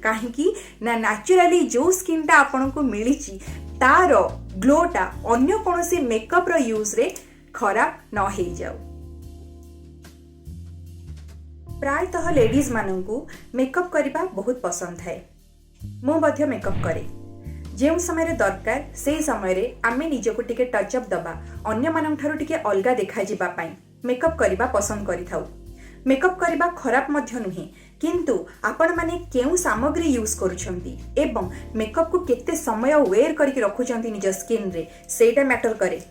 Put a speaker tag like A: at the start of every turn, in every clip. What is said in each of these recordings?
A: कहीं ना नेचुराली जो स्किनटा आपन को मिली तार ग्लोटा अन्य कौन सी मेकअप रो यूज रे खराब न हो जाऊ। प्रायतः लेडीज मानू मेकअप करने बहुत पसंद है। मु मेकअप करे जो समय दरकार से समय आमे निजको टिके टचअप दबा अन्य मानन ठारू टिके अलगा देखा जिबा पाई मेकअप करबा पसंद करिथाउ। मेकअप करबा खराब मध्य नुहे, किंतु आपण माने केउ सामग्री यूज करूछंती एवं मेकअप को केते समय वेयर करके रखुछंती निज स्किन रे सेटा मैटर करे।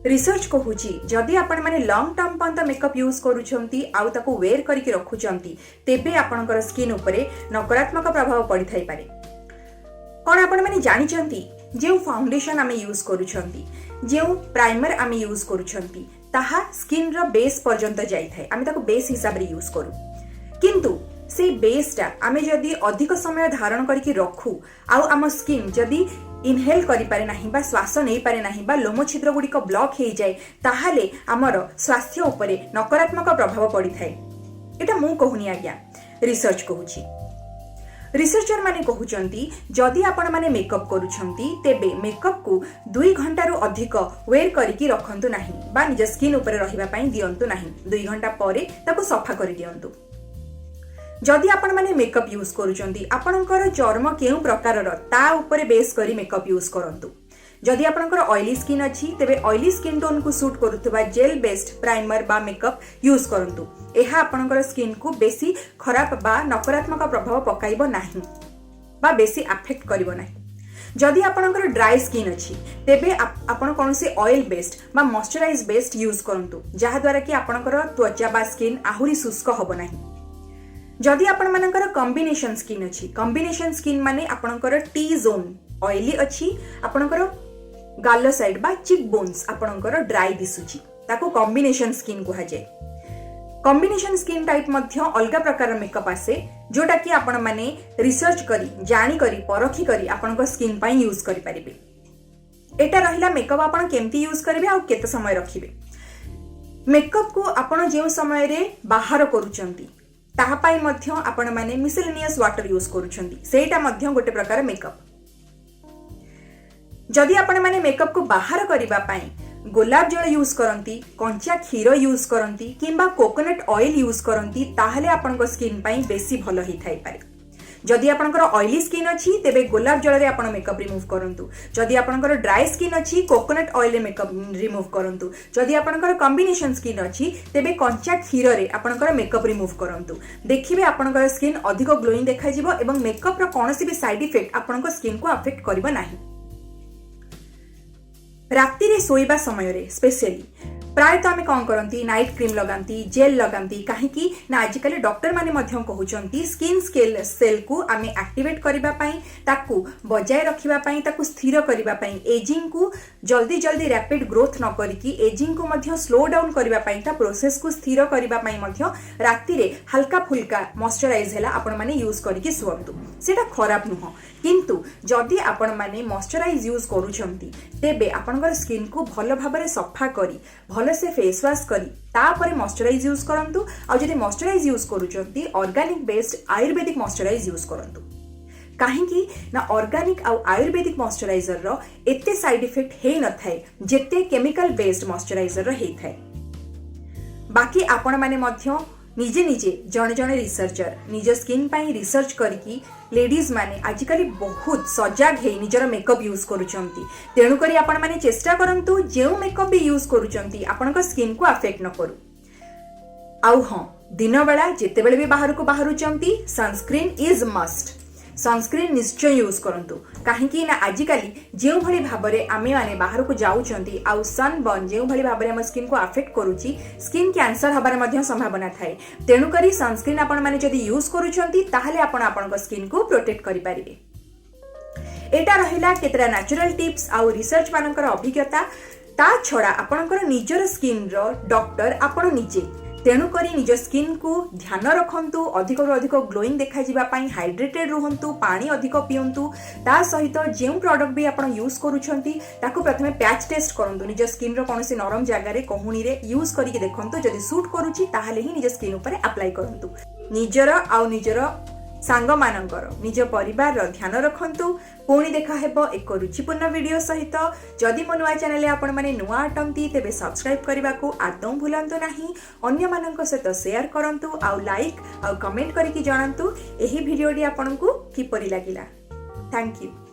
A: रिसर्च कहूची जदि आपण माने लॉन्ग टर्म पर्यंत मेकअप यूज करूछंती आउ ताको वेयर करके रखुछंती तेबे आपणकर स्किन उपरे नकारात्मक प्रभाव पड़ी थाई पारे। कौन आपण माने जानिचंती जो फाउंडेशन आमे यूज करूछंती जो प्राइमर आमे यूज करूछंती ताहा स्किन रो बेस पर्यंत जाई थाए, आमे ताको बेस हिसाब रे यूज करू, किंतु से बेसटा आमे जदि अधिक समय धारण करके रखू आउ आम स्किन जदि इनहेल करि पारे नाही बा श्वास नहीं पारे नाही बा लोम छिद्र गुडी को ब्लॉक हो जाए ताहाले आमर स्वास्थ्य उपरे नकारात्मक प्रभाव पड़ी थाए। एटा मु कहूनी आज्ञा, रिसर्च कहूची। रिसर्चर माने कहउचंती जदि आपण माने मेकअप करूछंती तेबे मेकअप को 2 घंटा रु अधिक वेयर करिकी रखंतु नाही बा निज स्किन ऊपर रहिबा पई दियंतु नाही। 2 घंटा परे ताको सफा करि दियंतु। जदि आपण माने मेकअप यूज करूछंती आपणकर चर्म केउ प्रकारर ता ऊपर बेस करी मेकअप यूज करंतु। जदि आपणकर ऑयली स्किन अछि तेबे ऑयली स्किन टोन को सूट करूथबा जेल बेस्ड प्राइमर बा मेकअप यूज करंतु। एहा आपणकर स्किन को बेसी खराब बा नकारात्मक प्रभाव पकाइबो नाही बा बेसी अफेक्ट करिवो नाही। जदि आपणकर ड्राई स्किन अछि तेबे आपण कोनसे ऑयल बेस्ड बा मॉइस्चराइज बेस्ड यूज करंतु जहा द्वारा कि आपणकर त्वचा बा स्किन आहुरी शुष्क होबो नाही। जदि आपण मानकर कॉम्बिनेशन स्किन अछि, कॉम्बिनेशन स्किन माने आपणकर टी जोन ऑयली अछि, आपणकर गाल साइड बा चिक बोन्स आपणकर ड्राई दिसुची ताको कॉम्बिनेशन स्किन कुहा जाय। कॉम्बिनेशन स्किन टाइप मध्य अलगा प्रकार मेकअप आसे जोटा कि आपण माने रिसर्च करी जानी करी परखी करी आपणकर स्किन पई यूज करि परिबे। एटा रहिला मेकअप आपण केमती यूज करिवे आ केते समय रखिबे। मेकअप को आपण जे समय रे बाहर करूचंती ताहा पाई मध्य आपण माने मिसेलेनियस वाटर यूज करूचंती, सेटा मध्य गोटे प्रकार मेकअप। जदि आपण माने मेकअप को बाहर करिबा पाई गोलाप जल यूज करंती, कंचा क्षीर यूज करंती किंबा कोकोनट ऑयल यूज करंती ताहले आपनको स्किन पाई बेसी भलो ही थाई पारे। जदि आपनकर ऑयली स्किन अछि तेबे गोलाप जल रे आपण मेकअप रिमूव करंतु। जदि आपनकर ड्राई स्किन अछि कोकोनट ऑयल रे मेकअप रिमूव करंतु। जदि आपनकर कॉम्बिनेशन स्किन अछि तेबे कंचा क्षीर रे आपनकर मेकअप रिमूव करंतु। देखिबे आपनकर स्किन अधिक ग्लोइंग देखा जिवो एवं मेकअप रो कोनोसी भी साइड इफेक्ट आपनकर स्किन को अफेक्ट करिवो नाही। राति रे सोइबा समय रे स्पेशली प्रायतः आमे कौन करंती नाइट क्रीम लगांती, जेल लगांती, कहीं ना आजिकल डॉक्टर माने मध्यम कहउचंती स्किन स्केल सेल को आमे एक्टिवेट करिबा पई ताकू बजाय रखिबा पई ताकू स्थिर करिबा पई एजिंग को जल्दी जल्दी रैपिड ग्रोथ न करिकी एजिंग को मध्य स्लो डाउन करिबा पई ता प्रोसेस को स्थिर करिबा पई मध्य राति रे हल्का फुल्का मॉइस्चराइज हैला आपण माने यूज करिकी सुवंतु। सेटा खराब नुह, किंतु जदि आपण माने मॉइस्चराइज यूज करूछंती तेबे आपनकर स्किन को भलो भाबरे सफा करी भलो से फेस वॉश करी तापरे मॉइस्चराइज यूज करंतु। आ जदि मॉइस्चराइज यूज करूछंती organic based ayurvedic moisturise use करंतु। कहीं ना ऑर्गेनिक आउ आयुर्वेदिक मॉइस्चराइजर रो एते साइड इफेक्ट हे न थाए जेते केमिकल बेस्ड मॉइस्चराइजर रो हे थाए। बाकी आपण माने मध्य निजे निजे जने जने रिसर्चर निज स्किन पाई रिसर्च करकी लेडीज माने आजिकली बहुत सजाग हे निजर मेकअप यूज करूचंती। तेणु करी आपण माने चेष्टा करंतु जेउ मेकअप भी यूज करूचंती आपनका स्किन को अफेक्ट न करू। आउ हां दिन बेला जेते बेले भी बाहर को बाहरुचंती सनस्क्रीन इज मस्ट। सनस्क्रीन निश्चय यूज करंतु कहीं ना आजिकली जो भली भाबरे आमे माने बाहर को जाउचंती आउ सनबर्न जो भली भाबरे हम स्किन को अफेक्ट करूची स्किन कैंसर हबार मध्य संभावना थाए। तेणु करी सनस्क्रीन आपण माने जदि यूज करूचंती ताहले आपण आपनका स्किन को प्रोटेक्ट करि पारिबे। एटा रहिला केतरा नेचुरल टिप्स आउ रिसर्च मानकर अभिज्ञता। ता छडा आपनकर निजर स्किन रो डॉक्टर आपण निजे। तेणु करी निज स्किन को ध्यान रखंतु, अधिक रु अधिक ग्लोइंग देखा जिबा पई हाइड्रेटेड रहंतु, पानी अधिक पियंतु। ता सहित जे प्रोडक्ट भी आपण यूज करूछंती ताकू प्रथमे पैच टेस्ट करंतु। निज स्किन रो कोनोसी नरम जगह रे कहूनी रे यूज करिके देखंतु जदि सूट करूची ताहाले ही निज स्किन ऊपर अप्लाई करंतु। निजर आउ निजर सांगमानंकर निज परिवार ध्यान रखंतु। पुणी देखा हेबो एक रुचिपूर्ण वीडियो सहित। जदि मो नुआ चैनल आपण माने नुआ अटंती तेबे सब्सक्राइब करने को आदौ भूलंतु नहीं। अन्य मानक सहित शेयर करंतु आउ लाइक आउ कमेंट करके जणांतु एही वीडियोटी आपनकु किपरि लागिला। Thank you.